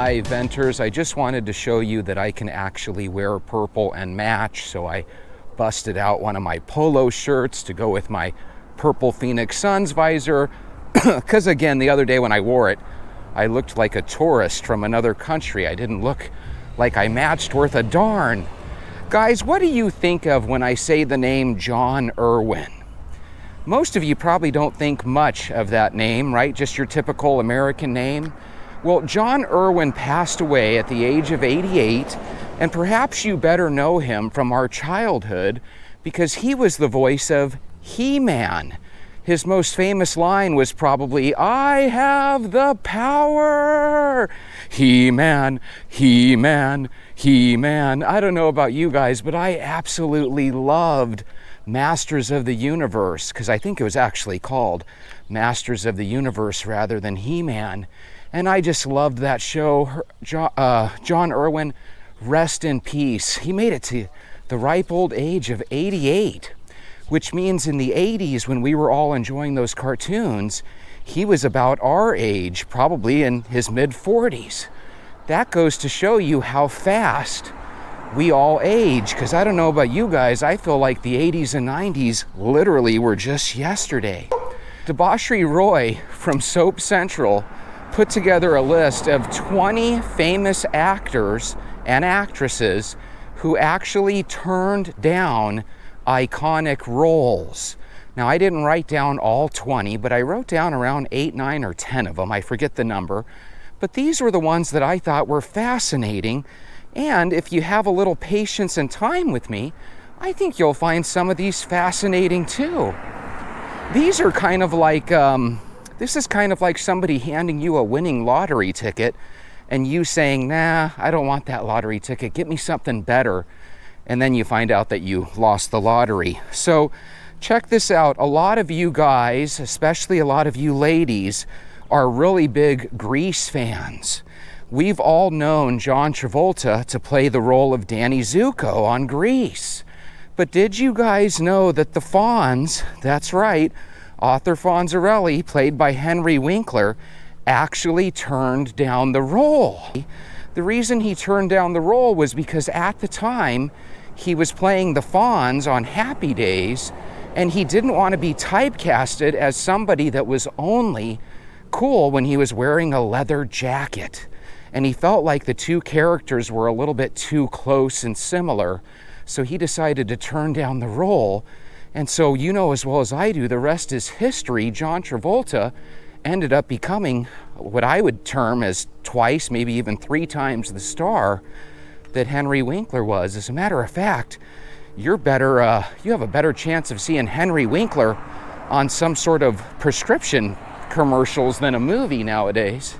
Hi, Venters. I just wanted to show you that I can actually wear purple and match, so I busted out one of my polo shirts to go with my purple Phoenix Suns visor, because again, the other day when I wore it, I looked like a tourist from another country. I didn't look like I matched worth a darn. Guys, what do you think of when I say the name John Irwin? Most of you probably don't think much of that name, right? Just your typical American name. Well, John Irwin passed away at the age of 88, and perhaps you better know him from our childhood because he was the voice of He-Man. His most famous line was probably, "I have the power! He-Man, He-Man, He-Man." I don't know about you guys, but I absolutely loved Masters of the Universe, because I think it was actually called Masters of the Universe rather than He-Man. And I just loved that show. John Irwin, rest in peace. He made it to the ripe old age of 88, which means in the 80s, when we were all enjoying those cartoons, he was about our age, probably in his mid-40s. That goes to show you how fast we all age, because I don't know about you guys, I feel like the 80s and 90s literally were just yesterday. Debauchery Roy from Soap Central put together a list of 20 famous actors and actresses who actually turned down iconic roles. Now, I didn't write down all 20, but I wrote down around 8, 9, or 10 of them. I forget the number. But these were the ones that I thought were fascinating. And if you have a little patience and time with me, I think you'll find some of these fascinating too. These are kind of like, this is kind of like somebody handing you a winning lottery ticket and you saying, "Nah, I don't want that lottery ticket. Get me something better." And then you find out that you lost the lottery. So check this out. A lot of you guys, especially a lot of you ladies, are really big Grease fans. We've all known John Travolta to play the role of Danny Zuko on Grease. But did you guys know that the Fonz, that's right, Arthur Fonzarelli, played by Henry Winkler, actually turned down the role? The reason he turned down the role was because at the time, he was playing the Fonz on Happy Days, and he didn't want to be typecasted as somebody that was only cool when he was wearing a leather jacket. And he felt like the two characters were a little bit too close and similar, so he decided to turn down the role. And so, you know as well as I do, the rest is history. John Travolta ended up becoming what I would term as twice, maybe even 3 times the star that Henry Winkler was. As a matter of fact, you have a better chance of seeing Henry Winkler on some sort of prescription commercials than a movie nowadays.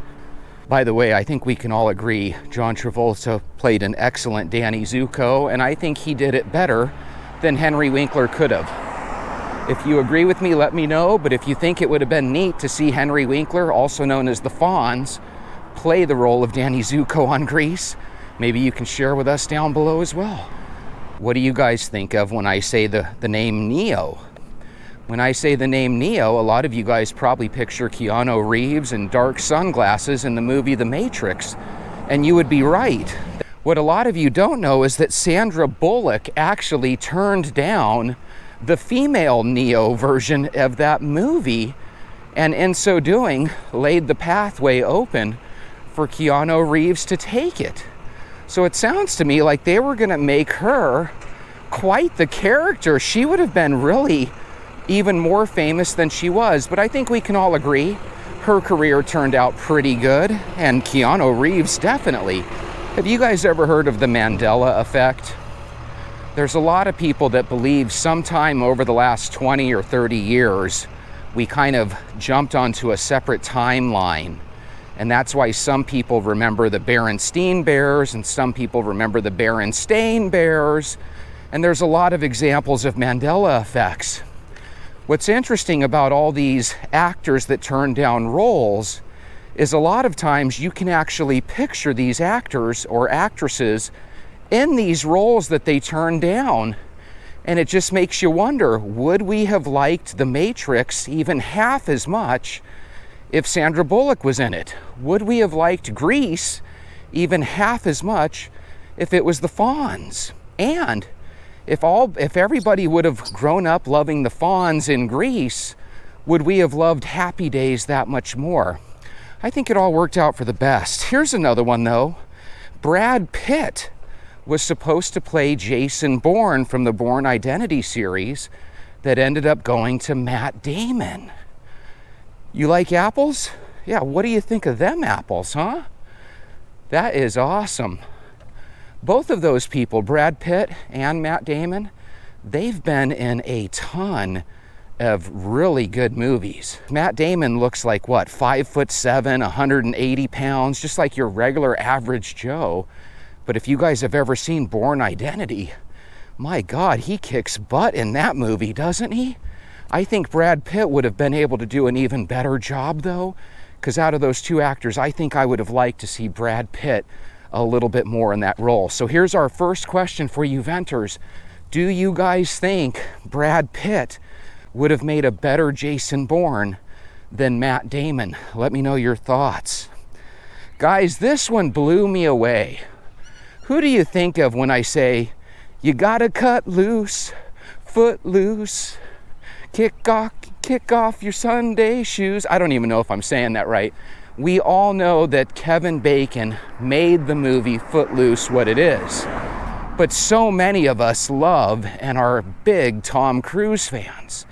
By the way, I think we can all agree John Travolta played an excellent Danny Zuko, and I think he did it better than Henry Winkler could have. If you agree with me, let me know, but if you think it would have been neat to see Henry Winkler, also known as the Fonz, play the role of Danny Zuko on Grease, maybe you can share with us down below as well. What do you guys think of when I say the name Neo? When I say the name Neo, a lot of you guys probably picture Keanu Reeves and dark sunglasses in the movie The Matrix, and you would be right. What a lot of you don't know is that Sandra Bullock actually turned down the female Neo version of that movie, and in so doing, laid the pathway open for Keanu Reeves to take it. So it sounds to me like they were going to make her quite the character. She would have been really even more famous than she was, but I think we can all agree her career turned out pretty good, and Keanu Reeves definitely. Have you guys ever heard of the Mandela effect? There's a lot of people that believe sometime over the last 20 or 30 years, we kind of jumped onto a separate timeline. And that's why some people remember the Berenstain Bears and some people remember the Berenstain Bears. And there's a lot of examples of Mandela effects. What's interesting about all these actors that turn down roles is a lot of times you can actually picture these actors or actresses in these roles that they turn down. And it just makes you wonder, would we have liked The Matrix even half as much if Sandra Bullock was in it? Would we have liked Grease even half as much if it was the Fonz. And if everybody would have grown up loving the Fonz in Grease, would we have loved Happy Days that much more? I think it all worked out for the best. Here's another one though. Brad Pitt was supposed to play Jason Bourne from the Bourne Identity series that ended up going to Matt Damon. You like apples? Yeah, what do you think of them apples, huh? That is awesome. Both of those people, Brad Pitt and Matt Damon, they've been in a ton of really good movies. Matt Damon looks like what, 5'7", 180 pounds, just like your regular average Joe. But if you guys have ever seen Bourne Identity, my God, he kicks butt in that movie, doesn't he? I think Brad Pitt would have been able to do an even better job though, because out of those two actors, I think I would have liked to see Brad Pitt a little bit more in that role. So here's our first question for you venters. Do you guys think Brad Pitt would have made a better Jason Bourne than Matt Damon? Let me know your thoughts. Guys, this one blew me away. Who do you think of when I say, you gotta cut loose, foot loose, kick off your Sunday shoes? I don't even know if I'm saying that right. We all know that Kevin Bacon made the movie Footloose what it is. But so many of us love and are big Tom Cruise fans.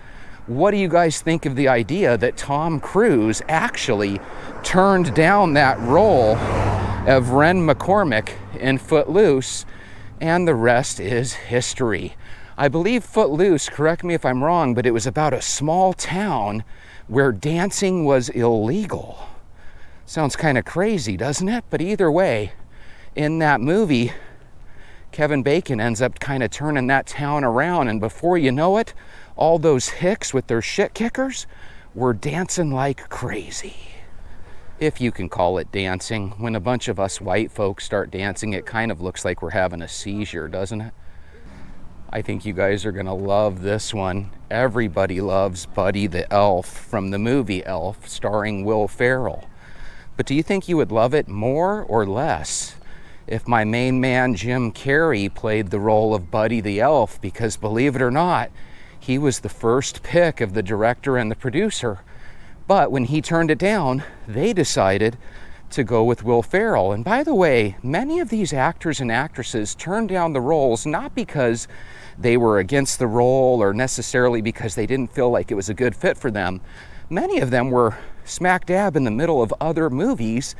What do you guys think of the idea that Tom Cruise actually turned down that role of Ren McCormick in Footloose, and the rest is history? I believe Footloose, correct me if I'm wrong, but it was about a small town where dancing was illegal. Sounds kind of crazy, doesn't it? But either way, in that movie, Kevin Bacon ends up kind of turning that town around, and before you know it, all those hicks with their shit kickers were dancing like crazy. If you can call it dancing. When a bunch of us white folks start dancing, it kind of looks like we're having a seizure, doesn't it? I think you guys are gonna love this one. Everybody loves Buddy the Elf from the movie Elf, starring Will Ferrell. But do you think you would love it more or less if my main man Jim Carrey played the role of Buddy the Elf? Because believe it or not, he was the first pick of the director and the producer. But when he turned it down, they decided to go with Will Ferrell. And by the way, many of these actors and actresses turned down the roles not because they were against the role or necessarily because they didn't feel like it was a good fit for them. Many of them were smack dab in the middle of other movies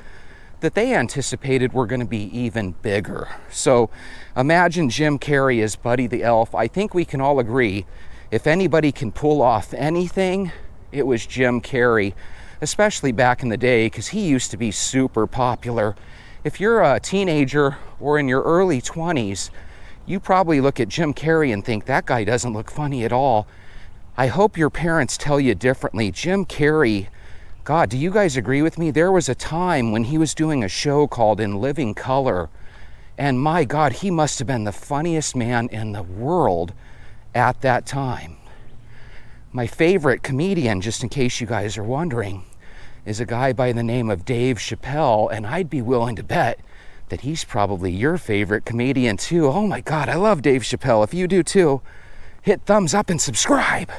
that they anticipated were going to be even bigger. So imagine Jim Carrey as Buddy the Elf. I think we can all agree, if anybody can pull off anything, it was Jim Carrey, especially back in the day, because he used to be super popular. If you're a teenager or in your early 20s, you probably look at Jim Carrey and think, that guy doesn't look funny at all. I hope your parents tell you differently. Jim Carrey, God, do you guys agree with me? There was a time when he was doing a show called In Living Color, and my God, he must have been the funniest man in the world at that time. My favorite comedian, just in case you guys are wondering, is a guy by the name of Dave Chappelle, and I'd be willing to bet that he's probably your favorite comedian too. Oh my God, I love Dave Chappelle. If you do too, hit thumbs up and subscribe.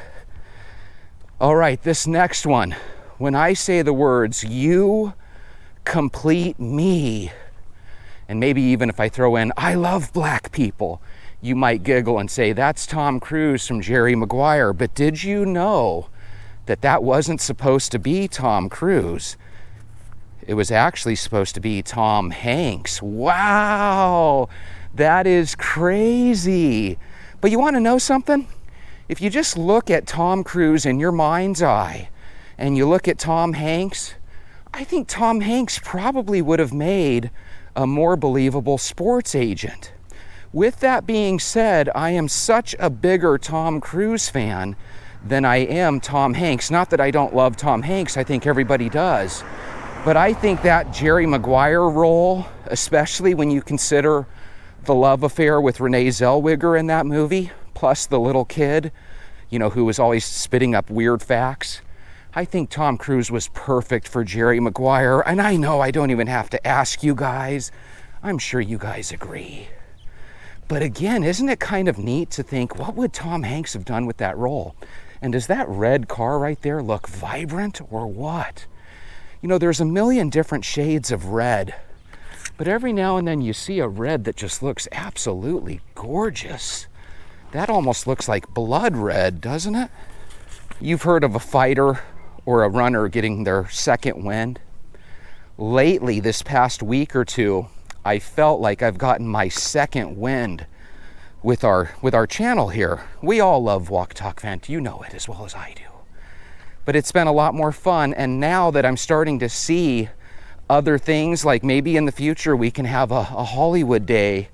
All right, this next one. When I say the words, you complete me, and maybe even if I throw in, I love black people, you might giggle and say, that's Tom Cruise from Jerry Maguire. But did you know that that wasn't supposed to be Tom Cruise? It was actually supposed to be Tom Hanks. Wow, that is crazy. But you want to know something? If you just look at Tom Cruise in your mind's eye, and you look at Tom Hanks, I think Tom Hanks probably would have made a more believable sports agent. With that being said, I am such a bigger Tom Cruise fan than I am Tom Hanks. Not that I don't love Tom Hanks, I think everybody does. But I think that Jerry Maguire role, especially when you consider the love affair with Renee Zellweger in that movie, plus the little kid, you know, who was always spitting up weird facts, I think Tom Cruise was perfect for Jerry Maguire, and I know I don't even have to ask you guys. I'm sure you guys agree. But again, isn't it kind of neat to think, what would Tom Hanks have done with that role? And does that red car right there look vibrant or what? You know, there's a million different shades of red, but every now and then you see a red that just looks absolutely gorgeous. That almost looks like blood red, doesn't it? You've heard of a fighter or a runner getting their second wind. Lately, this past week or two, I felt like I've gotten my second wind with our channel here. We all love Walk Talk Vent. You know it as well as I do. But it's been a lot more fun, and now that I'm starting to see other things, like maybe in the future we can have a Hollywood day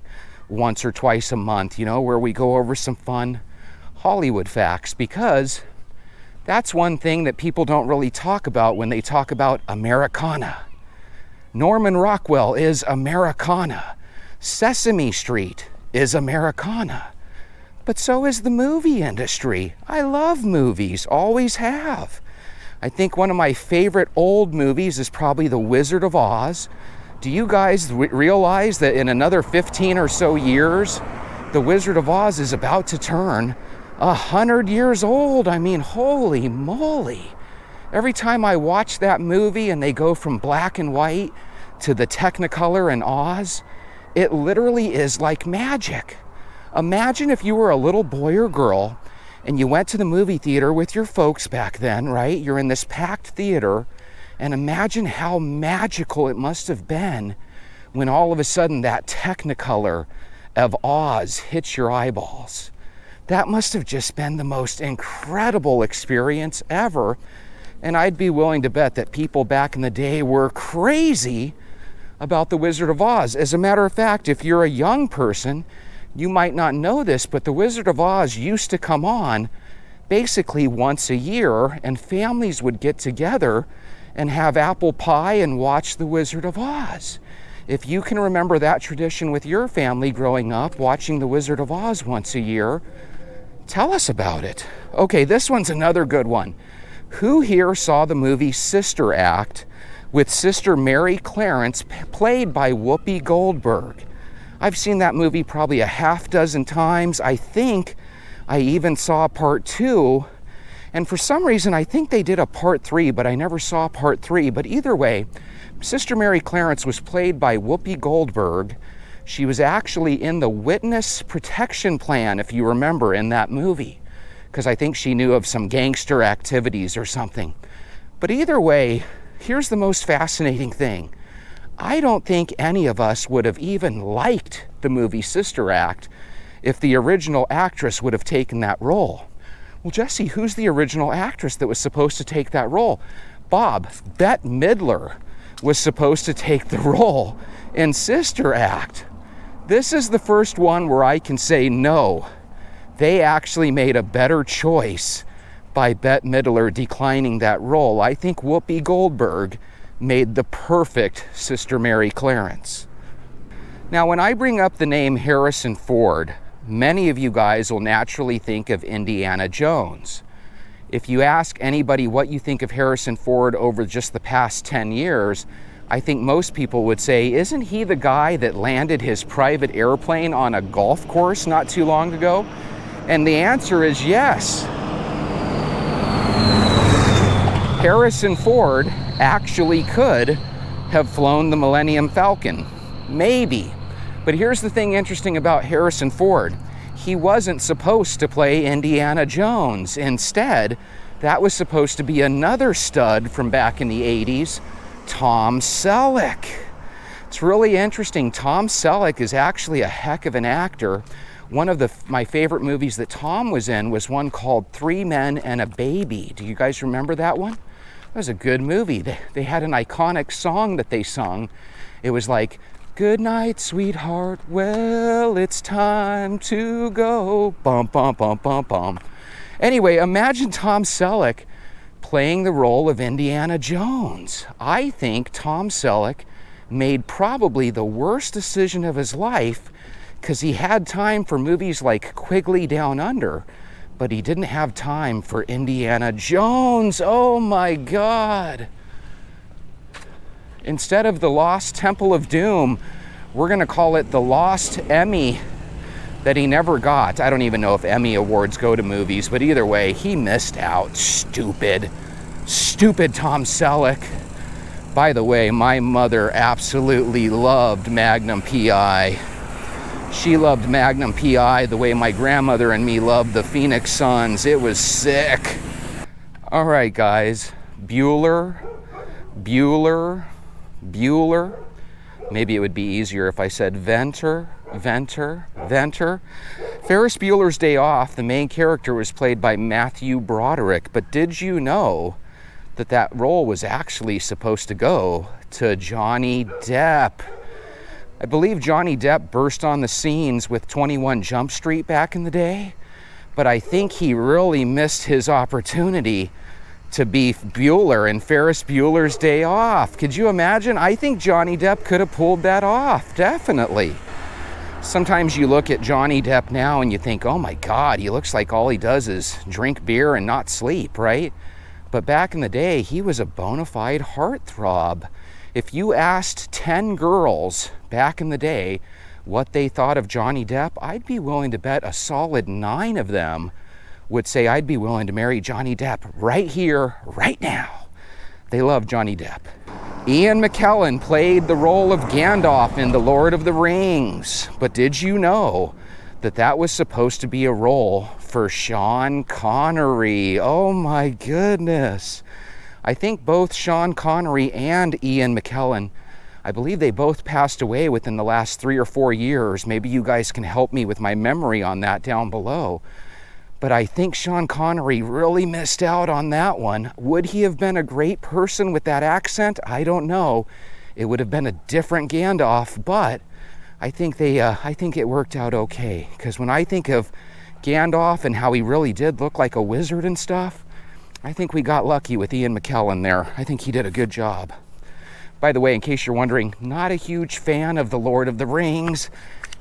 once or twice a month, you know, where we go over some fun Hollywood facts, because that's one thing that people don't really talk about when they talk about Americana. Norman Rockwell is Americana. Sesame Street is Americana. But so is the movie industry. I love movies, always have. I think one of my favorite old movies is probably The Wizard of Oz. Do you guys realize that in another 15 or so years, The Wizard of Oz is about to turn 100 years old? I mean, holy moly. Every time I watch that movie and they go from black and white to the Technicolor in Oz, it literally is like magic. Imagine if you were a little boy or girl and you went to the movie theater with your folks back then, right? You're in this packed theater, and imagine how magical it must have been when all of a sudden that Technicolor of Oz hits your eyeballs. That must have just been the most incredible experience ever. And I'd be willing to bet that people back in the day were crazy about The Wizard of Oz. As a matter of fact, if you're a young person, you might not know this, but The Wizard of Oz used to come on basically once a year, and families would get together and have apple pie and watch The Wizard of Oz. If you can remember that tradition with your family growing up, watching The Wizard of Oz once a year, tell us about it. Okay, this one's another good one. Who here saw the movie Sister Act with Sister Mary Clarence, played by Whoopi Goldberg? I've seen that movie probably a half dozen times. I think I even saw part 2. And for some reason, I think they did a part 3, but I never saw part 3. But either way, Sister Mary Clarence was played by Whoopi Goldberg. She was actually in the witness protection plan, if you remember, in that movie, because I think she knew of some gangster activities or something. But either way, here's the most fascinating thing. I don't think any of us would have even liked the movie Sister Act if the original actress would have taken that role. Well, Jesse, who's the original actress that was supposed to take that role? Bob, Bette Midler was supposed to take the role in Sister Act. This is the first one where I can say no. They actually made a better choice by Bette Midler declining that role. I think Whoopi Goldberg made the perfect Sister Mary Clarence. Now, when I bring up the name Harrison Ford, many of you guys will naturally think of Indiana Jones. If you ask anybody what you think of Harrison Ford over just the past 10 years, I think most people would say, isn't he the guy that landed his private airplane on a golf course not too long ago? And the answer is yes. Harrison Ford actually could have flown the Millennium Falcon. Maybe. But here's the thing interesting about Harrison Ford. He wasn't supposed to play Indiana Jones. Instead, that was supposed to be another stud from back in the 80s, Tom Selleck. It's really interesting. Tom Selleck is actually a heck of an actor. One of my favorite movies that Tom was in was one called 3 Men and a Baby. Do you guys remember that one? It was a good movie. They had an iconic song that they sung. It was like, "Good night, sweetheart. Well, it's time to go." Bum, bum, bum, bum, bum. Anyway, imagine Tom Selleck playing the role of Indiana Jones. I think Tom Selleck made probably the worst decision of his life, because he had time for movies like Quigley Down Under, but he didn't have time for Indiana Jones. Oh my God. Instead of the Lost Temple of Doom, we're gonna call it the Lost Emmy that he never got. I don't even know if Emmy Awards go to movies, but either way, he missed out. Stupid Tom Selleck. By the way, my mother absolutely loved Magnum P.I. She loved Magnum P.I. the way my grandmother and me loved the Phoenix Suns. It was sick. All right, guys. Bueller. Maybe it would be easier if I said Venter. Ferris Bueller's Day Off, the main character was played by Matthew Broderick, but did you know that that role was actually supposed to go to Johnny Depp? I believe Johnny Depp burst on the scenes with 21 Jump Street back in the day, but I think he really missed his opportunity to be Bueller in Ferris Bueller's Day Off. Could you imagine? I think Johnny Depp could have pulled that off, definitely. Sometimes you look at Johnny Depp now and you think, oh my God, he looks like all he does is drink beer and not sleep, right? But back in the day, he was a bona fide heartthrob. If you asked 10 girls back in the day what they thought of Johnny Depp, I'd be willing to bet a solid 9 of them would say, I'd be willing to marry Johnny Depp right here, right now. They love Johnny Depp. Ian McKellen played the role of Gandalf in The Lord of the Rings. But did you know that that was supposed to be a role for Sean Connery? Oh my goodness. I think both Sean Connery and Ian McKellen, I believe they both passed away within the last 3 or 4 years. Maybe you guys can help me with my memory on that down below. But I think Sean Connery really missed out on that one. Would he have been a great person with that accent? I don't know. It would have been a different Gandalf, but I think it worked out okay. Because when I think of Gandalf and how he really did look like a wizard and stuff, I think we got lucky with Ian McKellen there. I think he did a good job. By the way, in case you're wondering, not a huge fan of The Lord of the Rings.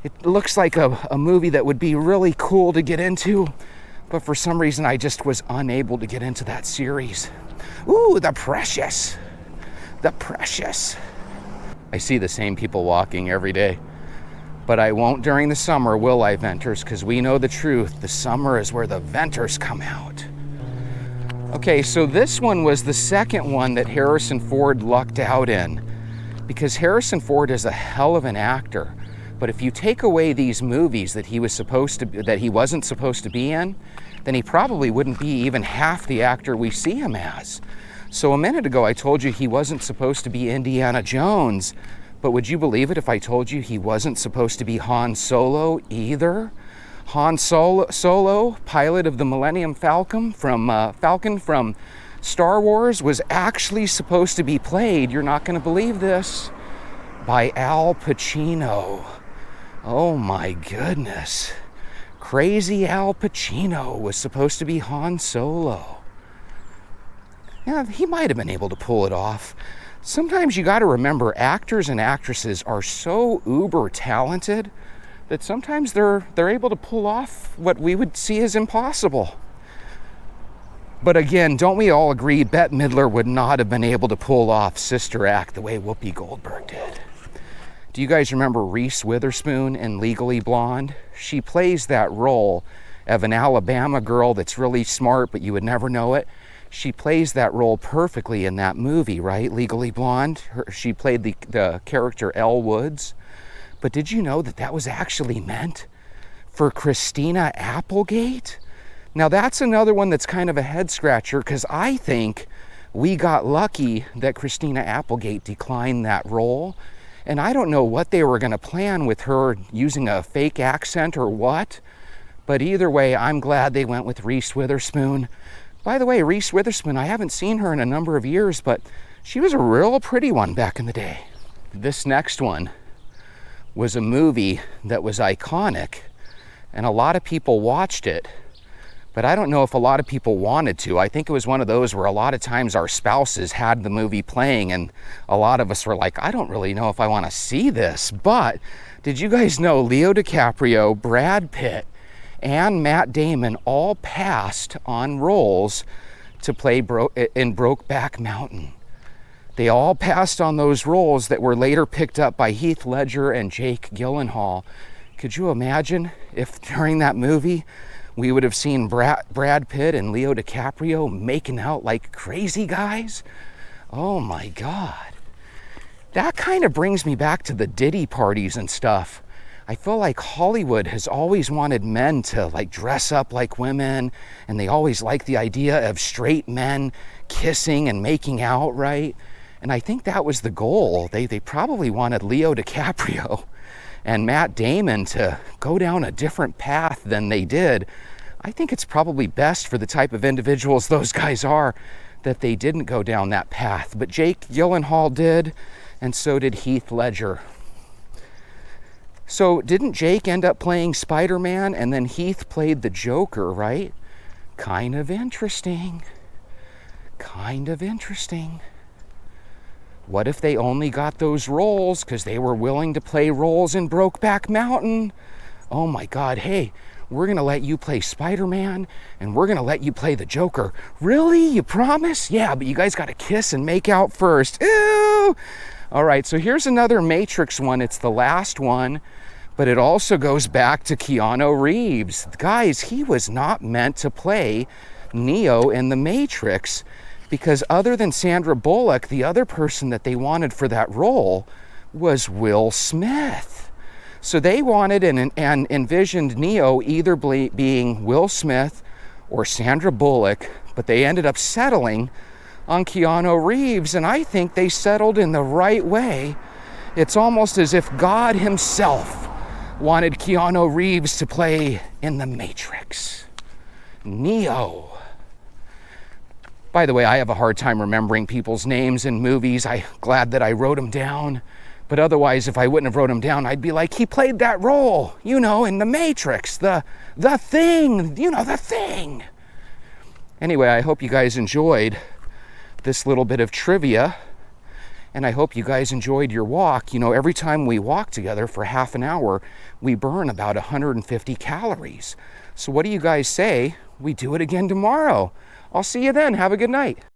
It looks like a movie that would be really cool to get into, but for some reason I just was unable to get into that series. Ooh, the precious. I see the same people walking every day, but I won't during the summer, will I, Venters? Because we know the truth. The summer is where the Venters come out. Okay, so this one was the second one that Harrison Ford lucked out in, because Harrison Ford is a hell of an actor. But if you take away these movies that he wasn't supposed to be in, then he probably wouldn't be even half the actor we see him as. So a minute ago I told you he wasn't supposed to be Indiana Jones, but would you believe it if I told you he wasn't supposed to be Han Solo either? Han Solo, pilot of the Millennium Falcon from Star Wars, was actually supposed to be played, you're not going to believe this, by Al Pacino. Oh my goodness. Crazy Al Pacino was supposed to be Han Solo. Yeah, he might have been able to pull it off. Sometimes you got to remember, actors and actresses are so uber talented that sometimes they're able to pull off what we would see as impossible. But again, don't we all agree Bette Midler would not have been able to pull off Sister Act the way Whoopi Goldberg did? Do you guys remember Reese Witherspoon in Legally Blonde? She plays that role of an Alabama girl that's really smart, but you would never know it. She plays that role perfectly in that movie, right? Legally Blonde. She played the character Elle Woods. But did you know that that was actually meant for Christina Applegate? Now that's another one that's kind of a head scratcher, because I think we got lucky that Christina Applegate declined that role. And I don't know what they were going to plan with her using a fake accent or what. But either way, I'm glad they went with Reese Witherspoon. By the way, Reese Witherspoon, I haven't seen her in a number of years, but she was a real pretty one back in the day. This next one was a movie that was iconic, and a lot of people watched it, but I don't know if a lot of people wanted to. I think it was one of those where a lot of times our spouses had the movie playing, and a lot of us were like, I don't really know if I want to see this. But did you guys know Leo DiCaprio, Brad Pitt, and Matt Damon all passed on roles to play in Brokeback Mountain. They all passed on those roles that were later picked up by Heath Ledger and Jake Gyllenhaal. Could you imagine if during that movie we would have seen Brad Pitt and Leo DiCaprio making out like crazy guys? Oh my God. That kind of brings me back to the Diddy parties and stuff. I feel like Hollywood has always wanted men to like dress up like women, and they always like the idea of straight men kissing and making out, right? And I think that was the goal. They probably wanted Leo DiCaprio and Matt Damon to go down a different path than they did. I think it's probably best for the type of individuals those guys are that they didn't go down that path. But Jake Gyllenhaal did, and so did Heath Ledger. So didn't Jake end up playing Spider-Man and then Heath played the Joker, right? Kind of interesting. Kind of interesting. What if they only got those roles because they were willing to play roles in Brokeback Mountain? Oh my God, hey, we're gonna let you play Spider-Man and we're gonna let you play the Joker. Really? You promise? Yeah, but you guys gotta kiss and make out first. Ew! All right, so here's another Matrix one. It's the last one, but it also goes back to Keanu Reeves. Guys, he was not meant to play Neo in the Matrix because other than Sandra Bullock, the other person that they wanted for that role was Will Smith. So they wanted and envisioned Neo either being Will Smith or Sandra Bullock, but they ended up settling on Keanu Reeves, and I think they settled in the right way. It's almost as if God himself wanted Keanu Reeves to play in the Matrix. Neo. By the way, I have a hard time remembering people's names in movies. I'm glad that I wrote them down. But otherwise, if I wouldn't have wrote them down, I'd be like, he played that role, you know, in the Matrix, the thing, you know, the thing. Anyway, I hope you guys enjoyed this little bit of trivia, and I hope you guys enjoyed your walk. You know, every time we walk together for half an hour, we burn about 150 calories. So what do you guys say we do it again tomorrow? I'll see you then. Have a good night.